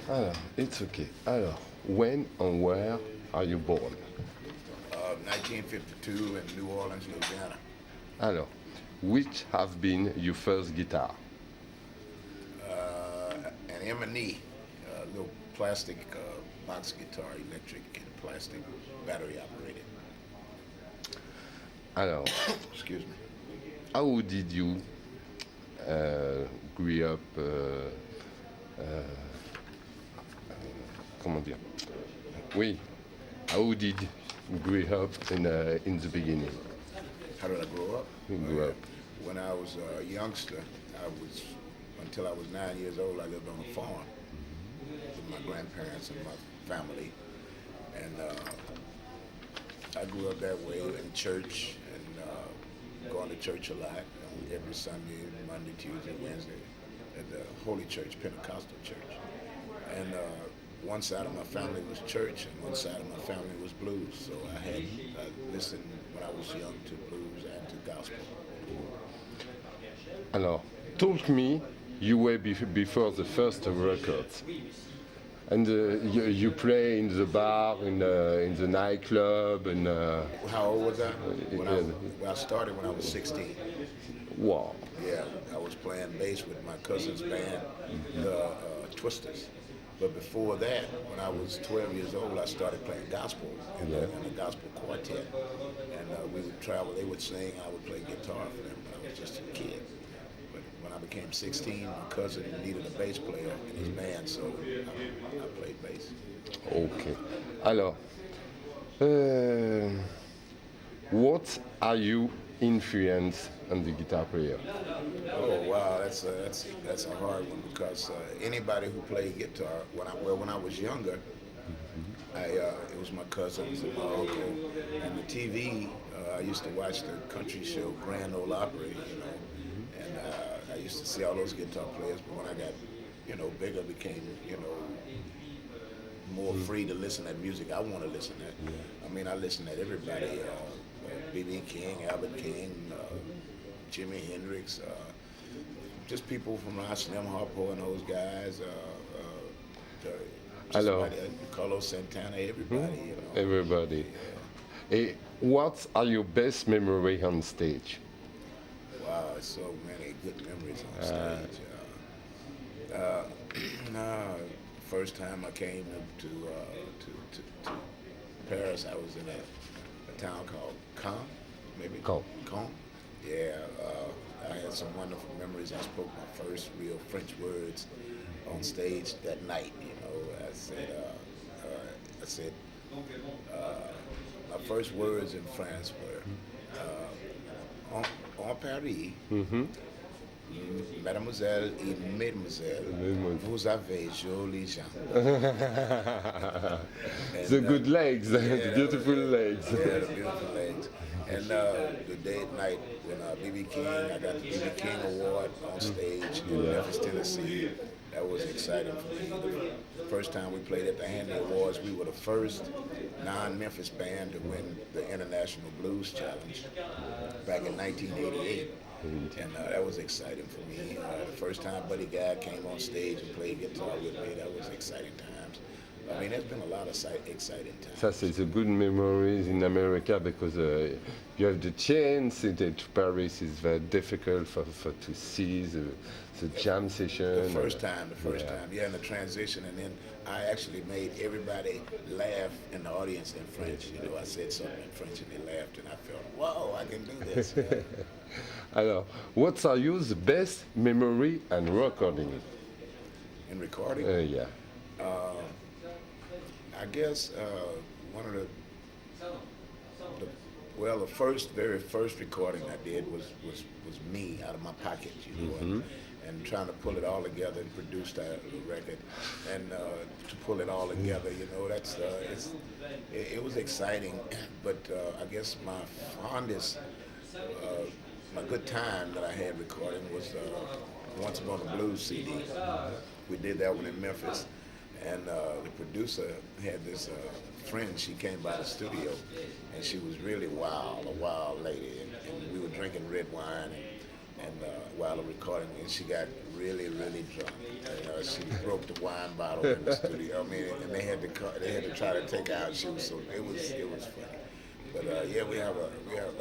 Alors, it's okay. Alors, when and where are you born? 1952 in New Orleans, Louisiana. Alors, which have been your first guitar? An M&E, little plastic box guitar, electric and plastic, battery operated. Alors, Excuse me. how did you grow up? Comment dire? Oui. How did you grow up in the beginning? How did I grow up? You grew up. When I was a youngster, until I was 9 years old, I lived on a farm with my grandparents and my family. And I grew up that way in church and going to church a lot every Sunday, Monday, Tuesday, Wednesday at the Holy Church, Pentecostal church. And one side of my family was church and one side of my family was blues. So I listened when I was young to blues and to gospel. Alors, talk me you were before the first records. And you play in the bar, in the nightclub, and. How old was I? I started when I was 16. Wow. Yeah, I was playing bass with my cousin's band, the Twisters. But before that, when I was 12 years old, I started playing gospel in a gospel quartet. And we would travel, they would sing, I would play guitar for them when I was just a kid. But when I became 16, my cousin needed a bass player in his band, so I played bass. Okay. Alors, what are you influenced on the guitar player? Oh wow, that's a hard one because anybody who played guitar when I was younger, it was my cousins and my uncle and the TV. I used to watch the country show Grand Ole Opry, and I used to see all those guitar players. But when I got bigger, became more free to listen to music I want to listen to. I mean, I listen to everybody. B.B. King, Albert King, Jimi Hendrix, just people from Slim Harpo and those guys. Alors, Carlos Santana, everybody. Everybody. Hey, what are your best memory on stage? Wow, so many good memories on stage. First time I came to Paris, I was in a town called Comme. Comme. Yeah, I had some wonderful memories. I spoke my first real French words on stage that night. I said, my first words in France were, en Paris, Mademoiselle et Mesdemoiselles, vous avez jolis gens. The good legs, the beautiful legs. Yeah, the beautiful legs. And the day and night when B.B. King, I got the B.B. King Award on stage in Memphis, Tennessee. That was exciting for me. The first time we played at the Handy Awards, we were the first non-Memphis band to win the International Blues Challenge back in 1988. And that was exciting for me. The first time Buddy Guy came on stage and played guitar with me, that was exciting times. I mean, there's been a lot of exciting times. Ça, c'est the good memories in America because you have the chance to Paris. It's very difficult to see the jam session. The first time, and the transition, and then I actually made everybody laugh in the audience in French. I said something in French and they laughed, and I felt, whoa, I can do this. Alors, what are your best memory and recording? In recording? Yeah. I guess one of the very first recording I did was me out of my pocket, and trying to pull it all together and produce that record, and to pull it all together, it was exciting, but I guess my fondest, my good time that I had recording was Once Upon a Blues CD. We did that one in Memphis. And the producer had this friend, she came by the studio, and she was really wild, a wild lady, and we were drinking red wine, and while recording, and she got really, really drunk. She broke the wine bottle in the studio. I mean, and they had to try to take her out. She was it was funny. But yeah,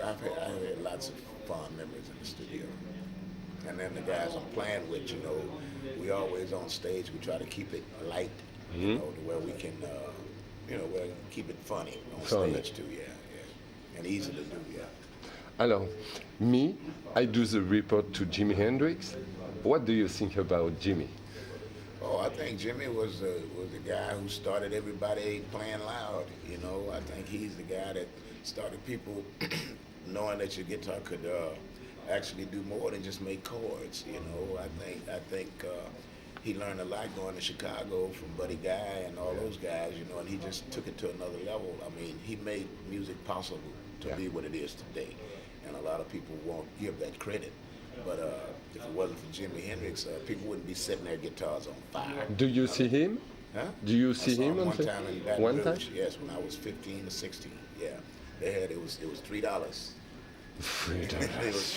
I've had lots of fond memories in the studio. And then the guys I'm playing with, we always on stage. We try to keep it light, to where we can, where we keep it funny on stage too. Yeah, and easy to do. Yeah. Alors, me, I do the report to Jimi Hendrix. What do you think about Jimi? Oh, I think Jimmy was the guy who started everybody playing loud. I think he's the guy that started people knowing that your guitar could actually do more than just make chords. I think he learned a lot going to Chicago from Buddy Guy and all those guys. And he just took it to another level. I mean, he made music possible to be what it is today, and a lot of people won't give that credit. But if it wasn't for Jimi Hendrix, people wouldn't be setting their guitars on fire. Do you see him? Huh? Do you see him one time in Baton One Rouge? time? Yes, when I was 15 or 16. Yeah, it was $3. $3. It was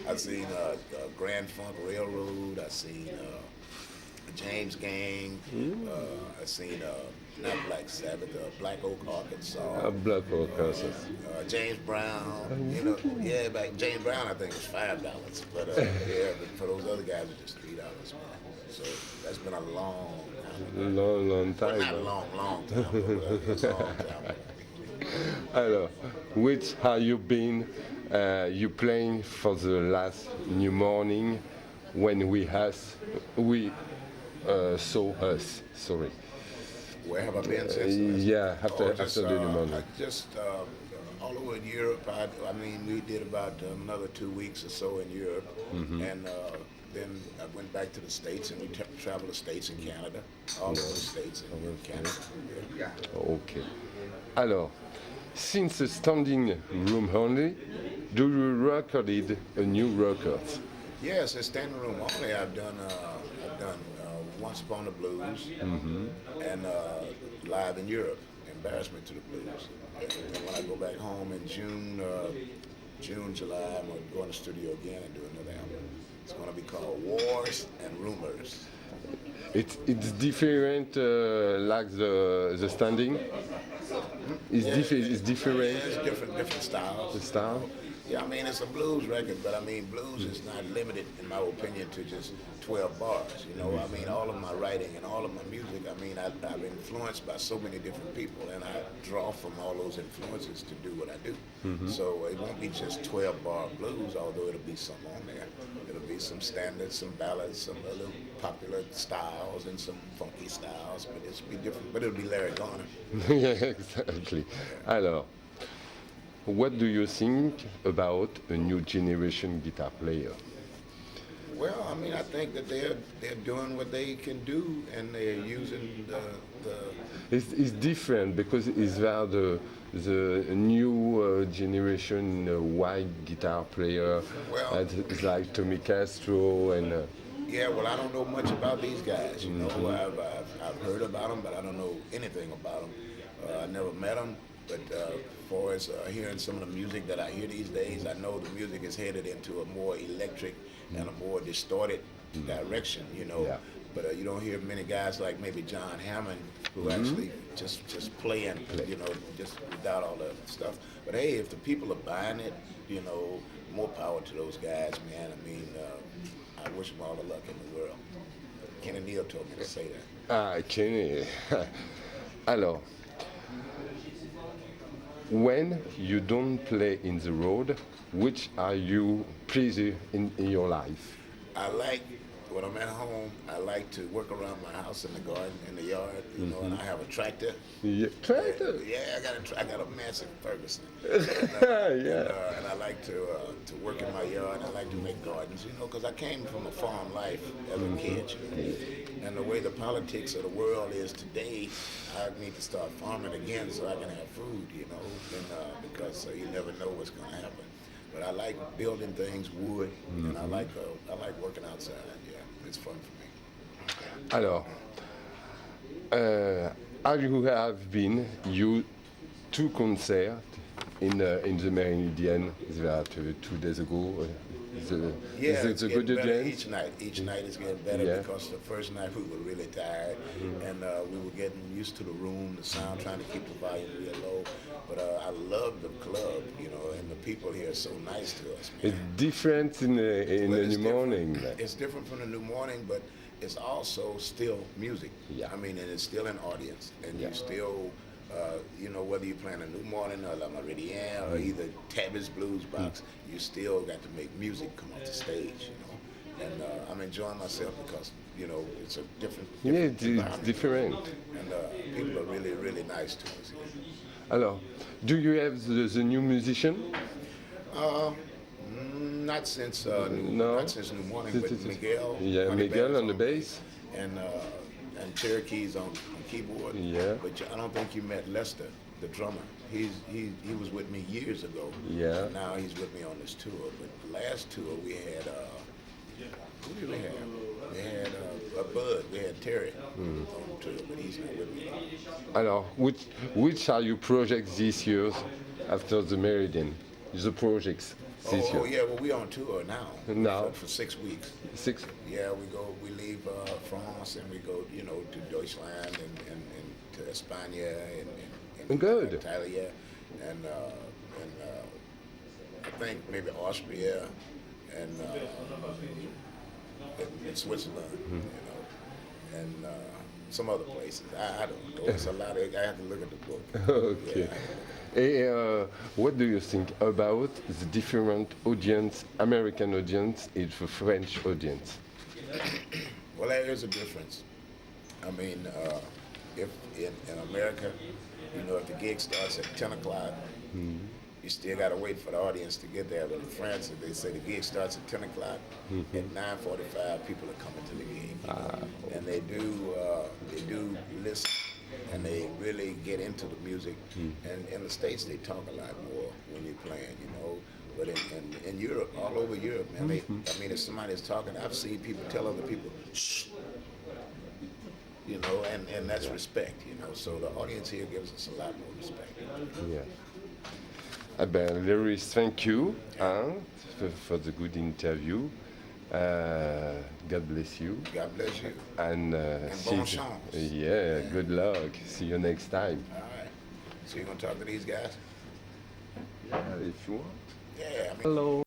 $3. I seen Grand Funk Railroad. I seen James Gang. I seen not Black Sabbath, Black Oak, Arkansas. Black Oak, Arkansas. James Brown. James Brown I think was $5, but but for those other guys it was just $3, man. So that's been a long time. Long time. Well, not a long time. But a long time. Alors, which have you been? You playing for the last New Morning when we saw us. Sorry. Where have I been since? Yeah, after the New Morning. Just all over in Europe. I mean, we did about another 2 weeks or so in Europe, and then I went back to the States, and we traveled the States and Canada, all over the States and Canada. Yeah. Okay. Alors, since the standing room only, do you recorded a new record? Yes, it's standing room only. I've done Once Upon the Blues and live in Europe, Embarrassment to the Blues. And when I go back home in June, July, I'm going to go in the studio again and do another album. It's going to be called Wars and Rumors. It's different like the standing? It's different. Yeah, it's different styles. The style? Yeah, I mean, it's a blues record, but I mean, blues is not limited, in my opinion, to just 12 bars. I mean, all of my writing and all of my music, I mean, I've been influenced by so many different people, and I draw from all those influences to do what I do. So it won't be just 12-bar blues, although it'll be some on there. It'll be some standards, some ballads, some other popular styles, and some funky styles, but it'll be different, but it'll be Larry Garner. Yeah, exactly. Alors, what do you think about a new generation guitar player? Well, I mean, I think that they're doing what they can do, and they're using the. It's different because it's about the new generation white guitar player, it's like Tommy Castro and. Yeah, well, I don't know much about these guys. I've heard about them, but I don't know anything about them. I never met them. But as far as hearing some of the music that I hear these days, I know the music is headed into a more electric and a more distorted direction, Yeah. But you don't hear many guys like maybe John Hammond who actually just playing, just without all the stuff. But hey, if the people are buying it, more power to those guys, man. I mean, I wish them all the luck in the world. Kenny Neal told me to say that. Ah, Kenny. Alors. When you don't play in the road, which are you pleasure in your life? I like, when I'm at home, I like to work around my house in the garden, in the yard, and I have a tractor. Yeah, tractor? Yeah, I got a massive Ferguson. And I like to work in my yard. I like to make gardens, because I came from a farm life as a kid. And the way the politics of the world is today, I need to start farming again so I can have food, and because you never know what's going to happen. But I like building things, wood, and I like working outside. Yeah, it's fun for me. Alors, you have been two concerts in the Meridien that 2 days ago. Yeah, Is it's it a good getting better audience? each night. Each night is getting better Yeah. because the first night we were really tired, and we were getting used to the room, the sound, trying to keep the volume real low. But I love the club, you know, and the people here are so nice to us, man. It's different in Well, the it's new different. morning. It's different from the new morning, but it's also still music. Yeah. I mean, and it's still an audience, and Yeah. you still, you know, whether you're playing a new morning or La Meridien or either Tabby's Blues Box, you still got to make music come off the stage, you know. And I'm enjoying myself because, you know, it's a different Yeah, it's environment. different. And people are really, really nice to us here. Alors, do you have the new musician? Not since No. not since New Morning, but Miguel. Yeah, Honey Miguel Bear's on the bass. and Cherokee's on keyboard. Yeah. But I don't think you met Lester, the drummer. He was with me years ago. Yeah. And now he's with me on this tour. But the last tour we had who did we have? We had Bud. We had Terry on tour, but he's not with me. Alors, which are your projects this year after the Meridien? The projects this Oh year. yeah, well we on tour now. Now. For 6 weeks. 6. Yeah, we leave France and we go, you know, to Deutschland and to España and Good. Italia and I think maybe Austria and Switzerland, you know, and some other places. I don't know. It's a lot. I have to look at the book. Okay. Yeah. What do you think about the different audience, American audience and the French audience? Well, there is a difference. I mean, if in America, you know, if the gig starts at 10 o'clock, you still got to wait for the audience to get there. But in France, if they say the gig starts at 10 o'clock, at 9:45, people are coming to the gig. And they do listen, and they really get into the music. And in the States, they talk a lot more when you're playing, you know. But in Europe, all over Europe, man, I mean, if somebody's talking, I've seen people tell other people, shh, you know, and that's respect, you know. So the audience here gives us a lot more respect. Yeah. Ah ben, Larry, thank you for the good interview. God bless you. God bless you. And bon chance. Yeah, good luck. See you next time. All right. So you're going to talk to these guys? Yeah, if you want. Yeah, I mean. Hello.